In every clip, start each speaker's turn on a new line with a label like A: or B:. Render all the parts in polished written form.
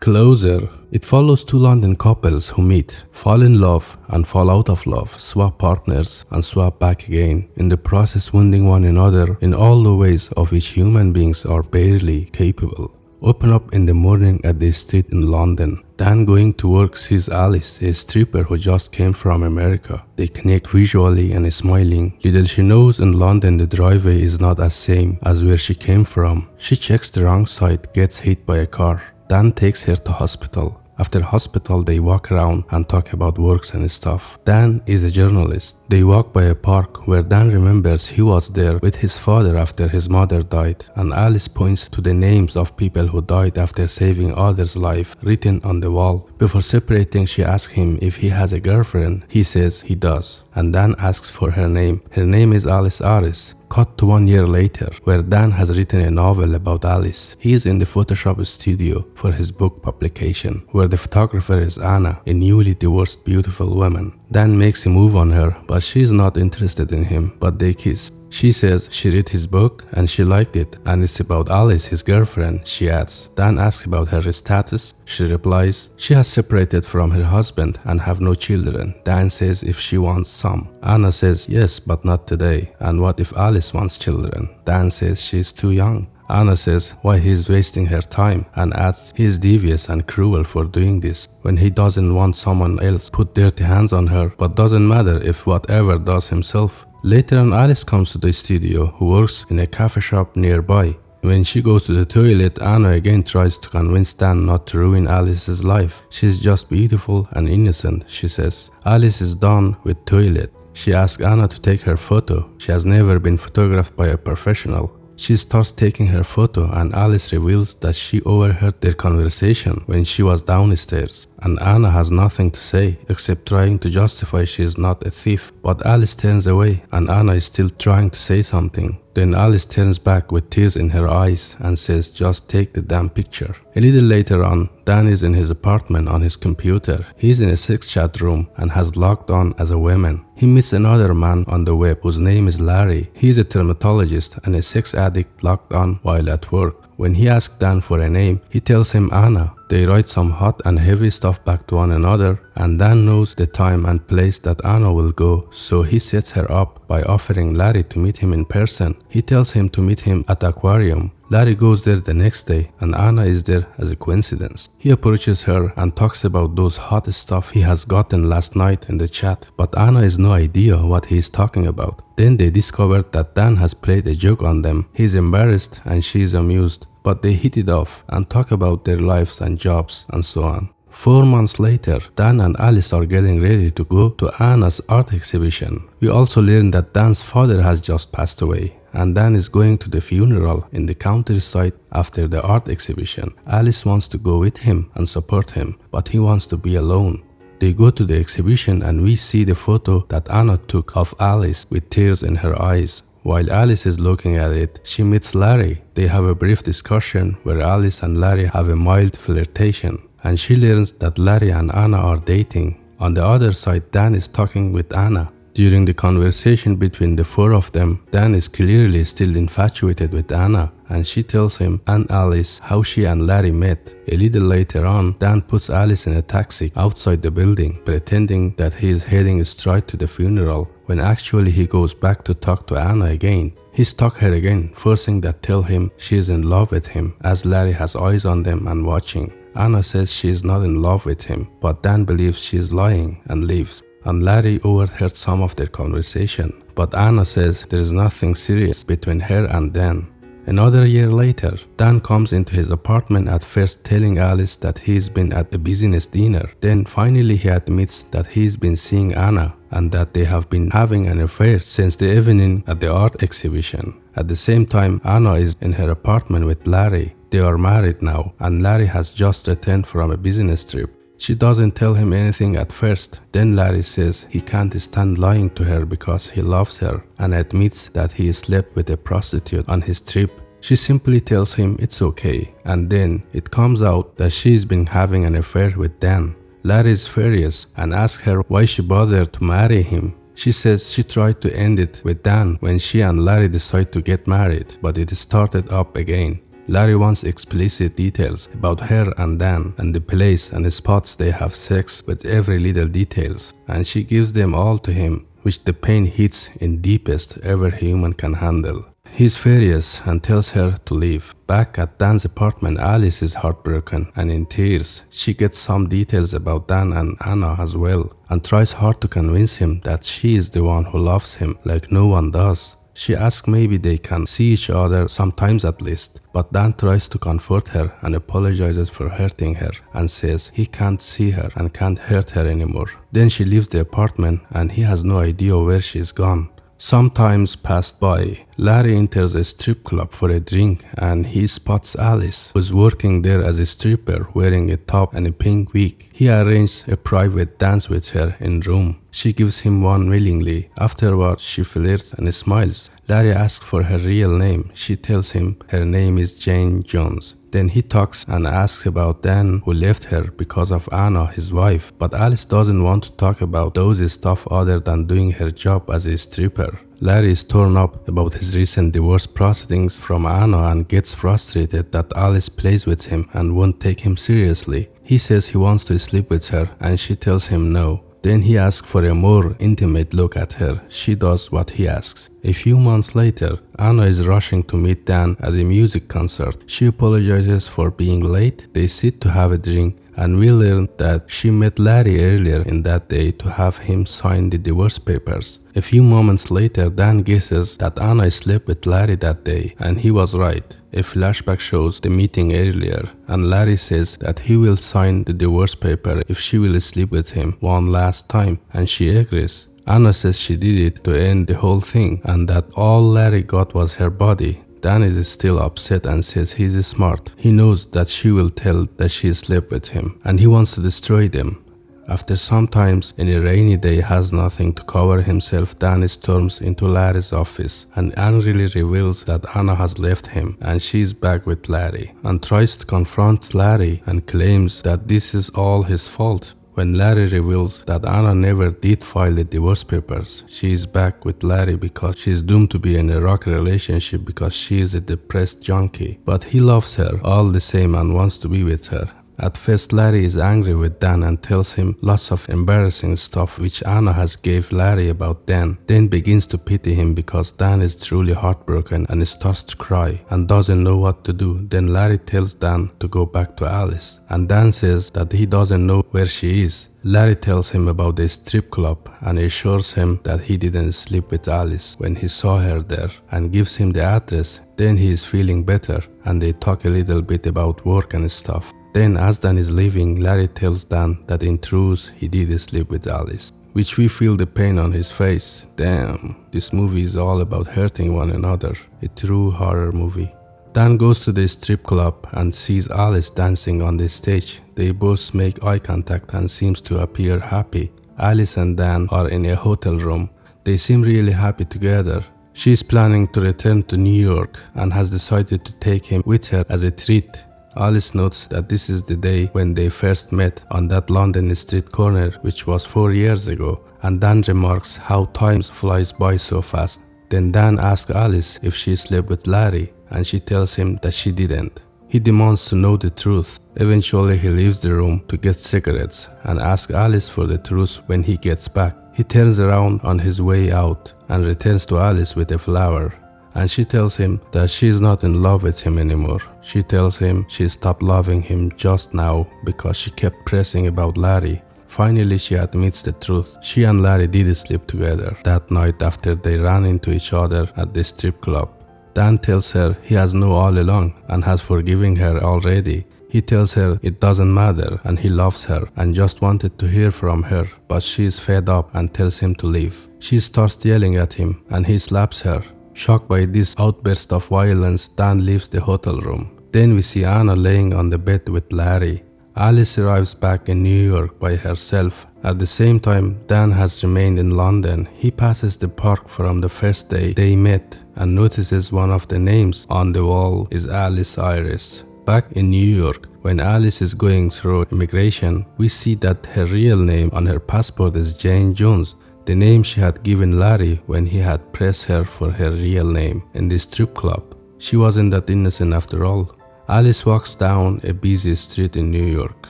A: Closer. It follows two London couples who meet, fall in love, and fall out of love, swap partners, and swap back again, in the process wounding one another in all the ways of which human beings are barely capable. Open up in the morning at the street in London. Dan going to work sees Alice, a stripper who just came from America. They connect visually and smiling. Little she knows in London the driveway is not as same as where she came from. She checks the wrong side, gets hit by a car. Dan takes her to hospital. After hospital, they walk around and talk about works and stuff. Dan is a journalist. They walk by a park where Dan remembers he was there with his father after his mother died, and Alice points to the names of people who died after saving others' life written on the wall. Before separating, she asks him if he has a girlfriend. He says he does, and Dan asks for her name. Her name is Alice Aris. Cut to 1 year later, where Dan has written a novel about Alice. He is in the Photoshop studio for his book publication, where the photographer is Anna, a newly divorced beautiful woman. Dan makes a move on her, but she is not interested in him, but they kiss. She says she read his book and she liked it, and it's about Alice, his girlfriend, she adds. Dan asks about her status. She replies she has separated from her husband and have no children. Dan says if she wants some. Anna says yes, but not today. And what if Alice wants children? Dan says she's too young. Anna says why he is wasting her time and adds he is devious and cruel for doing this when he doesn't want someone else put dirty hands on her, but doesn't matter if whatever does himself. Later on, Alice comes to the studio, who works in a cafe shop nearby. When she goes to the toilet, Anna again tries to convince Dan not to ruin Alice's life. She's just beautiful and innocent, she says. Alice is done with toilet. She asks Anna to take her photo. She has never been photographed by a professional. She starts taking her photo, and Alice reveals that she overheard their conversation when she was downstairs, and Anna has nothing to say except trying to justify she is not a thief. But Alice turns away, and Anna is still trying to say something. Then Alice turns back with tears in her eyes and says just take the damn picture. A little later on, Dan is in his apartment on his computer. He is in a sex chat room and has logged on as a woman. He meets another man on the web whose name is Larry. He is a dermatologist and a sex addict logged on while at work. When he asks Dan for a name, he tells him Anna. They write some hot and heavy stuff back to one another, and Dan knows the time and place that Anna will go, so he sets her up by offering Larry to meet him in person. He tells him to meet him at the aquarium. Larry goes there the next day, and Anna is there as a coincidence. He approaches her and talks about those hot stuff he has gotten last night in the chat, but Anna has no idea what he is talking about. Then they discover that Dan has played a joke on them. He is embarrassed and she is amused, but they hit it off and talk about their lives and jobs and so on. 4 months later, Dan and Alice are getting ready to go to Anna's art exhibition. We also learn that Dan's father has just passed away, and Dan is going to the funeral in the countryside after the art exhibition. Alice wants to go with him and support him, but he wants to be alone. They go to the exhibition and we see the photo that Anna took of Alice with tears in her eyes. While Alice is looking at it, she meets Larry. They have a brief discussion where Alice and Larry have a mild flirtation, and she learns that Larry and Anna are dating. On the other side, Dan is talking with Anna. During the conversation between the four of them, Dan is clearly still infatuated with Anna, and she tells him and Alice how she and Larry met. A little later on, Dan puts Alice in a taxi outside the building, pretending that he is heading straight to the funeral, when actually he goes back to talk to Anna again. He stalks her again, forcing that tell him she is in love with him, as Larry has eyes on them and watching. Anna says she is not in love with him, but Dan believes she is lying and leaves. And Larry overheard some of their conversation, but Anna says there is nothing serious between her and Dan. Another year later, Dan comes into his apartment, at first telling Alice that he's been at a business dinner. Then finally he admits that he's been seeing Anna and that they have been having an affair since the evening at the art exhibition. At the same time, Anna is in her apartment with Larry. They are married now, and Larry has just returned from a business trip. She doesn't tell him anything at first. Then Larry says he can't stand lying to her because he loves her, and admits that he slept with a prostitute on his trip. She simply tells him it's okay, and then it comes out that she's been having an affair with Dan. Larry is furious and asks her why she bothered to marry him. She says she tried to end it with Dan when she and Larry decide to get married, but it started up again. Larry wants explicit details about her and Dan and the place and the spots they have sex with every little details, and she gives them all to him, which the pain hits in deepest ever human can handle. He's furious and tells her to leave. Back at Dan's apartment, Alice is heartbroken and in tears. She gets some details about Dan and Anna as well and tries hard to convince him that she is the one who loves him like no one does. She asks maybe they can see each other sometimes at least, but Dan tries to comfort her and apologizes for hurting her and says he can't see her and can't hurt her anymore. Then she leaves the apartment and he has no idea where she's gone. Some time passed by. Larry enters a strip club for a drink and he spots Alice, who's working there as a stripper wearing a top and a pink wig. He arranges a private dance with her in room. She gives him one willingly. Afterwards, she flirts and smiles. Larry asks for her real name. She tells him her name is Jane Jones. Then he talks and asks about Dan, who left her because of Anna, his wife. But Alice doesn't want to talk about those stuff other than doing her job as a stripper. Larry is torn up about his recent divorce proceedings from Anna and gets frustrated that Alice plays with him and won't take him seriously. He says he wants to sleep with her and she tells him no. Then he asks for a more intimate look at her. She does what he asks. A few months later, Anna is rushing to meet Dan at a music concert. She apologizes for being late. They sit to have a drink and we learn that she met Larry earlier in that day to have him sign the divorce papers. A few moments later, Dan guesses that Anna slept with Larry that day, and he was right. A flashback shows the meeting earlier, and Larry says that he will sign the divorce paper if she will sleep with him one last time, and she agrees. Anna says she did it to end the whole thing, and that all Larry got was her body. Dan is still upset and says he's smart. He knows that she will tell that she slept with him, and he wants to destroy them. After some time, in a rainy day has nothing to cover himself, Dan storms into Larry's office and angrily reveals that Anna has left him and she's back with Larry, and tries to confront Larry and claims that this is all his fault. When Larry reveals that Anna never did file the divorce papers, she is back with Larry because she is doomed to be in a rocky relationship because she is a depressed junkie. But he loves her all the same and wants to be with her. At first, Larry is angry with Dan and tells him lots of embarrassing stuff which Anna has gave Larry about Dan. Then begins to pity him because Dan is truly heartbroken and starts to cry and doesn't know what to do. Then Larry tells Dan to go back to Alice, and Dan says that he doesn't know where she is. Larry tells him about the strip club and assures him that he didn't sleep with Alice when he saw her there and gives him the address. Then he is feeling better and they talk a little bit about work and stuff. Then as Dan is leaving, Larry tells Dan that in truth he did sleep with Alice, which we feel the pain on his face. Damn, this movie is all about hurting one another, a true horror movie. Dan goes to the strip club and sees Alice dancing on the stage. They both make eye contact and seems to appear happy. Alice and Dan are in a hotel room. They seem really happy together. She is planning to return to New York and has decided to take him with her as a treat. Alice notes that this is the day when they first met on that London street corner, which was 4 years ago, and Dan remarks how time flies by so fast. Then Dan asks Alice if she slept with Larry, and she tells him that she didn't. He demands to know the truth. Eventually he leaves the room to get cigarettes and asks Alice for the truth when he gets back. He turns around on his way out and returns to Alice with a flower. And she tells him that she is not in love with him anymore. She tells him she stopped loving him just now because she kept pressing about Larry. Finally, she admits the truth. She and Larry did sleep together that night after they ran into each other at the strip club. Dan tells her he has known all along and has forgiven her already. He tells her it doesn't matter and he loves her and just wanted to hear from her, but she is fed up and tells him to leave. She starts yelling at him and he slaps her. Shocked by this outburst of violence, Dan leaves the hotel room. Then we see Anna laying on the bed with Larry. Alice arrives back in New York by herself. At the same time, Dan has remained in London. He passes the park from the first day they met and notices one of the names on the wall is Alice Iris. Back in New York, when Alice is going through immigration, we see that her real name on her passport is Jane Jones, the name she had given Larry when he had pressed her for her real name in the strip club. She wasn't that innocent after all. Alice walks down a busy street in New York,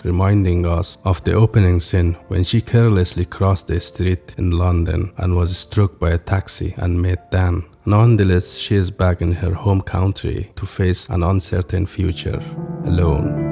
A: reminding us of the opening scene when she carelessly crossed a street in London and was struck by a taxi and met Dan. Nonetheless, she is back in her home country to face an uncertain future, alone.